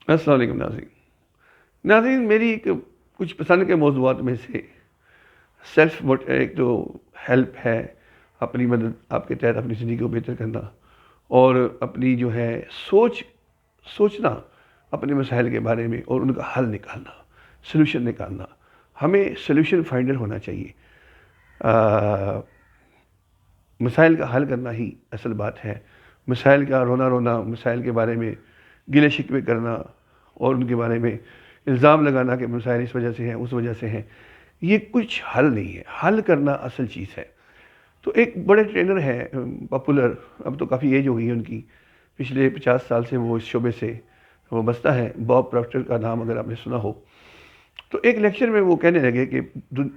السلام علیکم ناظرین. ناظرین میری کچھ پسند کے موضوعات میں سے سیلف ایک تو ہیلپ ہے، اپنی مدد آپ کے تحت اپنی زندگی کو بہتر کرنا، اور اپنی جو ہے سوچنا اپنے مسائل کے بارے میں اور ان کا حل نکالنا، سلوشن نکالنا. ہمیں سلوشن فائنڈر ہونا چاہیے. مسائل کا حل کرنا ہی اصل بات ہے. مسائل کا رونا رونا، مسائل کے بارے میں گلے شکوے کرنا اور ان کے بارے میں الزام لگانا کہ مسائل اس وجہ سے ہیں اس وجہ سے ہیں، یہ کچھ حل نہیں ہے. حل کرنا اصل چیز ہے. تو ایک بڑے ٹرینر ہیں پاپولر، اب تو کافی ایج ہو گئی ہے ان کی، پچھلے 50 سال سے وہ اس شعبے سے وہ بستا ہے. باب پراکٹر کا نام اگر آپ نے سنا ہو. تو ایک لیکچر میں وہ کہنے لگے کہ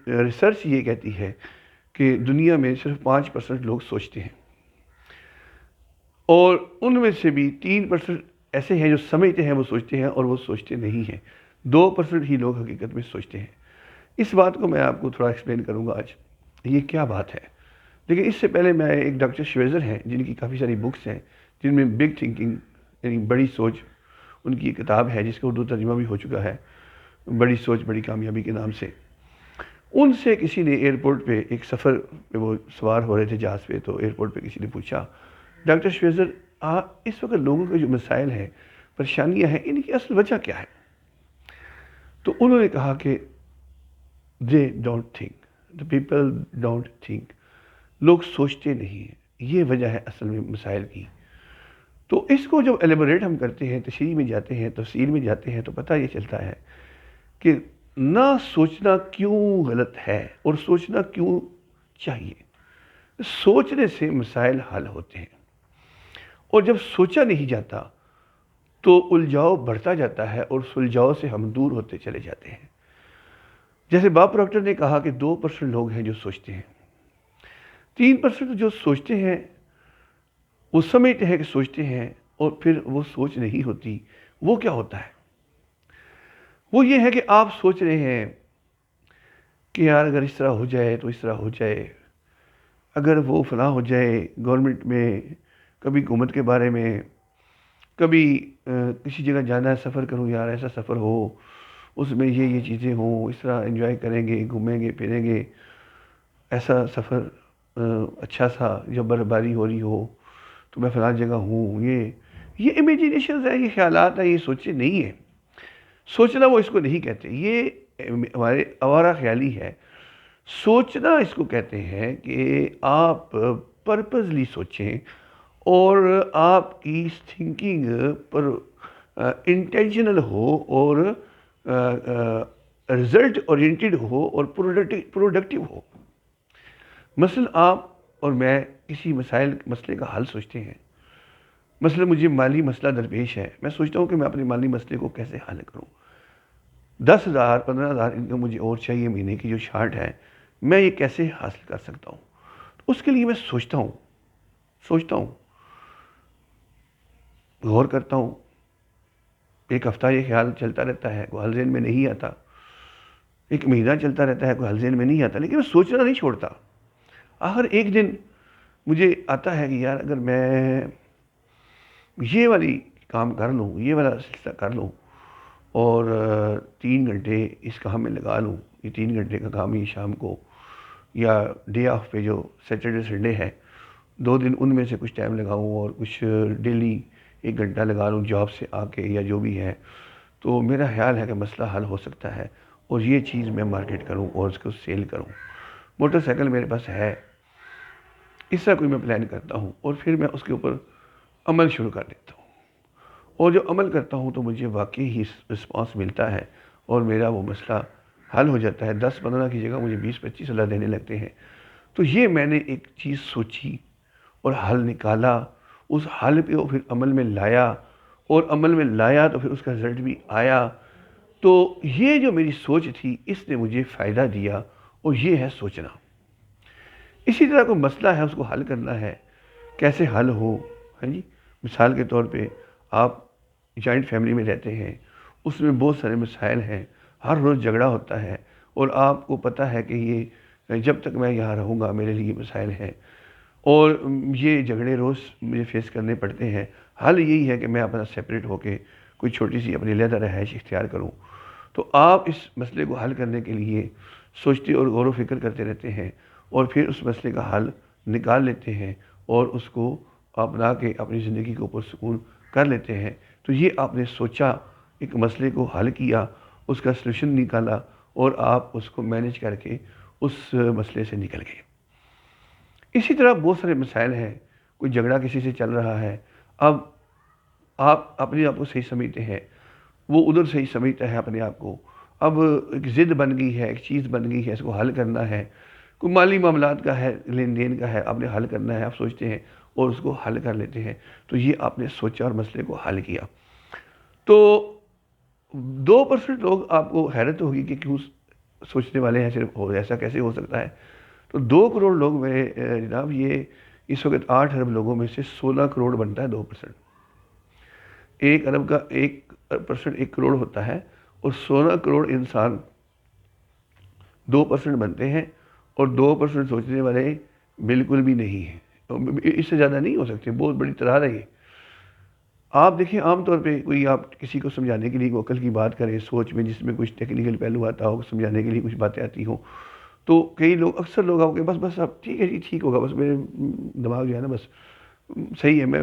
ریسرچ یہ کہتی ہے کہ دنیا میں صرف 5% لوگ سوچتے ہیں، اور ان میں سے بھی 3% ایسے ہیں جو سمجھتے ہیں وہ سوچتے ہیں، اور وہ سوچتے نہیں ہیں. 2% ہی لوگ حقیقت میں سوچتے ہیں. اس بات کو میں آپ کو تھوڑا ایکسپلین کروں گا آج، یہ کیا بات ہے. لیکن اس سے پہلے میں ایک ڈاکٹر شویزر ہیں جن کی کافی ساری بکس ہیں، جن میں بگ تھنکنگ یعنی بڑی سوچ، ان کی ایک کتاب ہے جس کا اردو ترجمہ بھی ہو چکا ہے، بڑی سوچ بڑی کامیابی کے نام سے. ان سے کسی نے ایئرپورٹ پہ ایک سفر پہ وہ سوار ہو رہے تھے جہاز پہ، تو ایئرپورٹ پہ کسی نے پوچھا ڈاکٹر شویزر اس وقت لوگوں کے جو مسائل ہیں، پریشانیاں ہیں، ان کی اصل وجہ کیا ہے؟ تو انہوں نے کہا کہ they don't think, the people don't think, لوگ سوچتے نہیں ہیں، یہ وجہ ہے اصل میں مسائل کی. تو اس کو جب ایلیبوریٹ ہم کرتے ہیں، تشریح میں جاتے ہیں، تفصیل میں جاتے ہیں، تو پتہ یہ چلتا ہے کہ نہ سوچنا کیوں غلط ہے اور سوچنا کیوں چاہیے. سوچنے سے مسائل حل ہوتے ہیں، اور جب سوچا نہیں جاتا تو الجھاؤ بڑھتا جاتا ہے، اور سلجھاؤ سے ہم دور ہوتے چلے جاتے ہیں. جیسے باب پراکٹر نے کہا کہ 2% لوگ ہیں جو سوچتے ہیں، 3% جو سوچتے ہیں وہ سمجھتے ہیں کہ سوچتے ہیں، اور پھر وہ سوچ نہیں ہوتی. وہ کیا ہوتا ہے؟ وہ یہ ہے کہ آپ سوچ رہے ہیں کہ یار اگر اس طرح ہو جائے تو اس طرح ہو جائے، اگر وہ فلاں ہو جائے گورنمنٹ میں، کبھی حکومت کے بارے میں، کبھی کسی جگہ جانا ہے سفر کروں، یار ایسا سفر ہو اس میں یہ چیزیں ہوں، اس طرح انجوائے کریں گے، گھومیں گے پھریں گے، ایسا سفر اچھا سا جب برف باری ہو رہی ہو تو میں فلاں جگہ ہوں. یہ امیجینیشنز ہیں، یہ خیالات ہیں، یہ سوچے نہیں ہیں. سوچنا وہ اس کو نہیں کہتے، یہ ہمارے آوارہ خیالی ہے. سوچنا اس کو کہتے ہیں کہ آپ پرپزلی سوچیں، اور آپ کی تھنکنگ پر انٹینشنل ہو، اور رزلٹ اورینٹڈ ہو، اور پروڈکٹیو ہو. مثلا آپ اور میں کسی مسئلے کا حل سوچتے ہیں. مثلا مجھے مالی مسئلہ درپیش ہے، میں سوچتا ہوں کہ میں اپنے مالی مسئلے کو کیسے حل کروں. 10,000 15,000 انکم مجھے اور چاہیے مہینے کی جو شارٹ ہے، میں یہ کیسے حاصل کر سکتا ہوں. اس کے لیے میں سوچتا ہوں، غور کرتا ہوں. ایک ہفتہ یہ خیال چلتا رہتا ہے، کوئی حل ذہن میں نہیں آتا. ایک مہینہ چلتا رہتا ہے، کوئی حل ذہن میں نہیں آتا، لیکن میں سوچنا نہیں چھوڑتا. آخر ایک دن مجھے آتا ہے کہ یار اگر میں یہ والی کام کر لوں، یہ والا سلسلہ کر لوں، اور 3 گھنٹے اس کام میں لگا لوں، یہ 3 گھنٹے کا کام یہ شام کو یا ڈے آف پہ جو سیٹرڈے سنڈے ہے 2 دن ان میں سے کچھ ٹائم لگاؤں، اور کچھ ڈیلی 1 گھنٹہ لگا لوں جاب سے آ کے یا جو بھی ہے، تو میرا خیال ہے کہ مسئلہ حل ہو سکتا ہے. اور یہ چیز میں مارکیٹ کروں اور اس کو سیل کروں. موٹر سائیکل میرے پاس ہے، اس طرح کوئی میں پلان کرتا ہوں، اور پھر میں اس کے اوپر عمل شروع کر دیتا ہوں. اور جو عمل کرتا ہوں تو مجھے واقعی ہی رسپانس ملتا ہے، اور میرا وہ مسئلہ حل ہو جاتا ہے. 10-15 کی جگہ مجھے 20-25 اللہ دینے لگتے ہیں. تو یہ میں نے ایک چیز سوچی اور حل نکالا، اس حل پہ وہ پھر عمل میں لایا، اور عمل میں لایا تو پھر اس کا رزلٹ بھی آیا. تو یہ جو میری سوچ تھی اس نے مجھے فائدہ دیا، اور یہ ہے سوچنا. اسی طرح کوئی مسئلہ ہے اس کو حل کرنا ہے، کیسے حل ہو. ہاں جی، مثال کے طور پہ آپ جوائنٹ فیملی میں رہتے ہیں، اس میں بہت سارے مسائل ہیں، ہر روز جھگڑا ہوتا ہے، اور آپ کو پتہ ہے کہ یہ جب تک میں یہاں رہوں گا میرے لیے مسائل ہیں، اور یہ جھگڑے روز مجھے فیس کرنے پڑتے ہیں. حل یہی ہے کہ میں اپنا سیپریٹ ہو کے کوئی چھوٹی سی اپنی علیحدہ رہائش اختیار کروں، تو آپ اس مسئلے کو حل کرنے کے لیے سوچتے اور غور و فکر کرتے رہتے ہیں، اور پھر اس مسئلے کا حل نکال لیتے ہیں اور اس کو اپنا کے اپنی زندگی کو پرسکون کر لیتے ہیں۔ تو یہ آپ نے سوچا، ایک مسئلے کو حل کیا، اس کا سلوشن نکالا، اور آپ اس کو مینیج کر کے اس مسئلے سے نکل گئے۔ اسی طرح بہت سارے مسائل ہیں، کوئی جھگڑا کسی سے چل رہا ہے، اب آپ اپنے آپ کو صحیح سمجھتے ہیں، وہ ادھر صحیح سمجھتا ہے اپنے آپ کو، اب ایک ضد بن گئی ہے، ایک چیز بن گئی ہے، اس کو حل کرنا ہے، کوئی مالی معاملات کا ہے، لین دین کا ہے، آپ نے حل کرنا ہے، آپ سوچتے ہیں اور اس کو حل کر لیتے ہیں۔ تو یہ آپ نے سوچا اور مسئلے کو حل کیا۔ تو 2% لوگ آپ کو حیرت ہوگی کہ کیوں سوچنے والے ہیں صرف، ایسا کیسے ہو سکتا ہے؟ تو 2 کروڑ لوگ میرے جناب، یہ اس وقت 8 ارب لوگوں میں سے 16 کروڑ بنتا ہے 2%۔ 1 ارب کا 1% 1 کروڑ ہوتا ہے، اور 16 کروڑ انسان 2% بنتے ہیں، اور 2% سوچنے والے بالکل بھی نہیں ہیں۔ اس سے زیادہ نہیں ہو سکتے، بہت بڑی طرح رہی ہے۔ آپ دیکھیں عام طور پہ کوئی آپ کسی کو سمجھانے کے لیے کوئی عقل کی بات کریں، سوچ میں جس میں کچھ ٹیکنیکل پہلو آتا ہو، سمجھانے کے لیے کچھ باتیں آتی ہوں، تو کئی لوگ، اکثر لوگ آپ کے بس اب ٹھیک ہے جی، ٹھیک ہوگا، بس میرے دماغ جو ہے نا، بس صحیح ہے، میں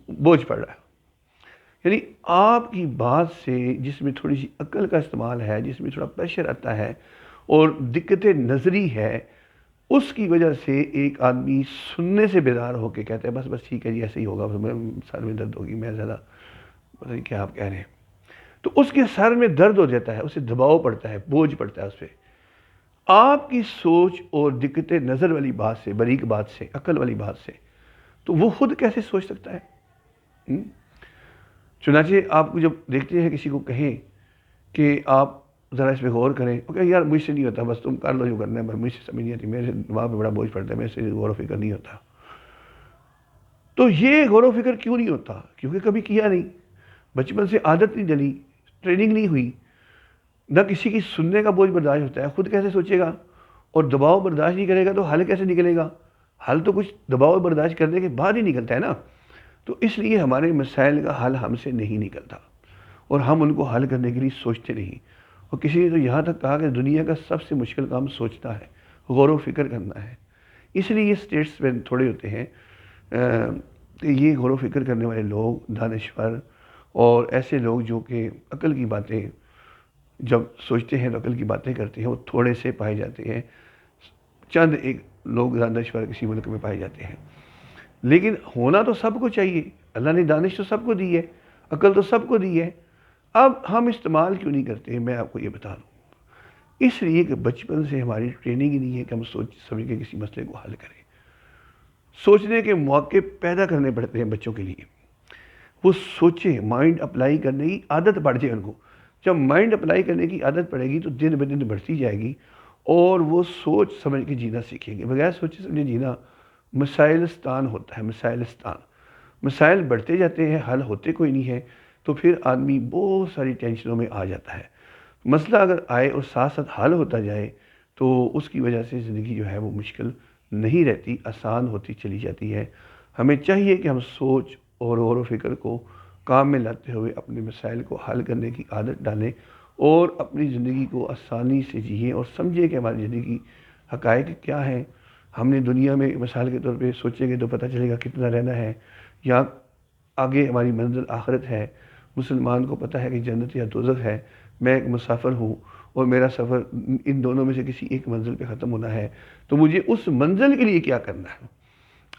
بوجھ پڑ رہا ہے۔ یعنی آپ کی بات سے جس میں تھوڑی سی عقل کا استعمال ہے، جس میں تھوڑا پریشر آتا ہے اور دقت نظری ہے، اس کی وجہ سے ایک آدمی سننے سے بیدار ہو کے کہتا ہے بس ٹھیک ہے جی، ایسے ہی ہوگا، میں سر میں درد ہوگی، میں زیادہ پتہ نہیں کیا آپ کہہ رہے ہیں۔ تو اس کے سر میں درد ہو جاتا ہے، اسے دباؤ پڑتا ہے، بوجھ پڑتا ہے اس پہ۔ آپ کی سوچ اور دقت نظر والی بات سے، باریک بات سے، عقل والی بات سے، تو وہ خود کیسے سوچ سکتا ہے؟ چنانچہ آپ کو جب دیکھتے ہیں کسی کو کہیں کہ آپ ذرا اس پہ غور کریں، وہ کہیں یار مجھ سے نہیں ہوتا، بس تم کر لو جو کرنا ہے، مجھ سے سمجھ نہیں آتی، میرے دماغ پہ بڑا بوجھ پڑتا ہے، میرے سے غور و فکر نہیں ہوتا۔ تو یہ غور و فکر کیوں نہیں ہوتا؟ کیونکہ کبھی کیا نہیں، بچپن سے عادت نہیں ڈلی، ٹریننگ نہیں ہوئی، نہ کسی کی سننے کا بوجھ برداشت ہوتا ہے، خود کیسے سوچے گا؟ اور دباؤ برداشت نہیں کرے گا تو حل کیسے نکلے گا؟ حل تو کچھ دباؤ برداشت کرنے کے بعد ہی نکلتا ہے نا۔ تو اس لیے ہمارے مسائل کا حل ہم سے نہیں نکلتا، اور ہم ان کو حل کرنے کے لیے سوچتے نہیں۔ اور کسی نے تو یہاں تک کہا کہ دنیا کا سب سے مشکل کام سوچنا ہے، غور و فکر کرنا ہے۔ اس لیے یہ اسٹیٹس میں تھوڑے ہوتے ہیں کہ یہ غور و فکر کرنے والے لوگ، دانشور اور ایسے لوگ جو کہ عقل کی باتیں جب سوچتے ہیں تو عقل کی باتیں کرتے ہیں، وہ تھوڑے سے پائے جاتے ہیں، چند ایک لوگ دانشور کسی ملک میں پائے جاتے ہیں۔ لیکن ہونا تو سب کو چاہیے، اللہ نے دانش تو سب کو دی ہے، عقل تو سب کو دی ہے، اب ہم استعمال کیوں نہیں کرتے؟ میں آپ کو یہ بتا دوں، اس لیے کہ بچپن سے ہماری ٹریننگ ہی نہیں ہے کہ ہم سوچ سمجھ کے کسی مسئلے کو حل کریں۔ سوچنے کے موقع پیدا کرنے پڑتے ہیں بچوں کے لیے، وہ سوچیں، مائنڈ اپلائی کرنے کی عادت پڑ جائے ان کو۔ جب مائنڈ اپلائی کرنے کی عادت پڑے گی تو دن بہ دن بڑھتی جائے گی، اور وہ سوچ سمجھ کے جینا سیکھیں گے۔ بغیر سوچے سمجھے جینا مسائلستان ہوتا ہے، مسائلستان۔ مسائل بڑھتے جاتے ہیں، حل ہوتے کوئی نہیں ہے، تو پھر آدمی بہت ساری ٹینشنوں میں آ جاتا ہے۔ مسئلہ اگر آئے اور ساتھ ساتھ حل ہوتا جائے تو اس کی وجہ سے زندگی جو ہے وہ مشکل نہیں رہتی، آسان ہوتی چلی جاتی ہے۔ ہمیں چاہیے کہ ہم سوچ اور غور و فکر کو کام میں لاتے ہوئے اپنے مسائل کو حل کرنے کی عادت ڈالیں، اور اپنی زندگی کو آسانی سے جئیں، اور سمجھیں کہ ہماری زندگی حقائق کیا ہیں۔ ہم نے دنیا میں مثال کے طور پہ سوچیں گے تو پتہ چلے گا کتنا رہنا ہے، یا آگے ہماری منزل آخرت ہے۔ مسلمان کو پتہ ہے کہ جنت یا دوزخ ہے، میں ایک مسافر ہوں، اور میرا سفر ان دونوں میں سے کسی ایک منزل پہ ختم ہونا ہے، تو مجھے اس منزل کے لیے کیا کرنا ہے۔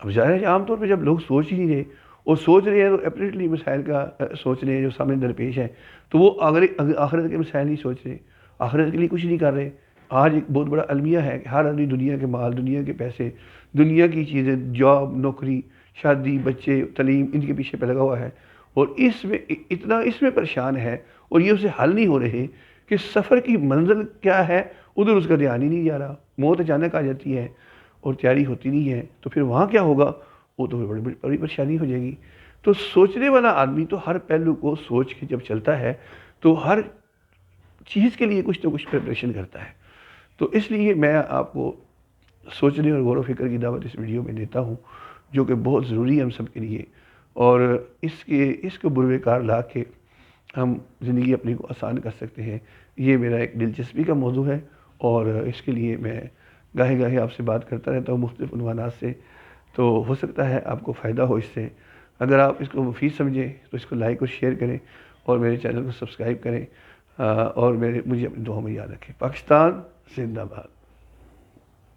اب ظاہر ہے عام طور پہ جب لوگ سوچ ہی نہیں رہے، اور سوچ رہے ہیں تو اپریٹلی مسائل کا سوچ رہے ہیں جو سامنے درپیش ہے، تو وہ آخرت کے مسائل نہیں سوچ رہے، آخرت کے لیے کچھ نہیں کر رہے۔ آج ایک بہت بڑا المیہ ہے کہ ہر آدمی دنیا کے مال، دنیا کے پیسے، دنیا کی چیزیں، جاب، نوکری، شادی، بچے، تعلیم، ان کے پیچھے پہ لگا ہوا ہے، اور اس میں پریشان ہے، اور یہ اسے حل نہیں ہو رہے کہ سفر کی منزل کیا ہے، ادھر اس کا دھیان ہی نہیں جا رہا۔ موت اچانک آ جاتی ہے اور تیاری ہوتی نہیں ہے، تو پھر وہاں کیا ہوگا؟ وہ تو بڑی پریشانی ہو جائے گی۔ تو سوچنے والا آدمی تو ہر پہلو کو سوچ کے جب چلتا ہے تو ہر چیز کے لیے کچھ نہ کچھ پریپریشن کرتا ہے۔ تو اس لیے میں آپ کو سوچنے اور غور و فکر کی دعوت اس ویڈیو میں دیتا ہوں، جو کہ بہت ضروری ہے ہم سب کے لیے، اور اس کو بروے کار لا کے ہم زندگی اپنی کو آسان کر سکتے ہیں، یہ میرا ایک دلچسپی کا موضوع ہے، اور اس کے لیے میں گاہے گاہے آپ سے بات کرتا رہتا ہوں مختلف عنوانات سے، تو ہو سکتا ہے آپ کو فائدہ ہو اس سے۔ اگر آپ اس کو مفید سمجھیں تو اس کو لائک اور شیئر کریں، اور میرے چینل کو سبسکرائب کریں، اور مجھے اپنی دعاؤں میں یاد رکھیں۔ پاکستان زندہ باد۔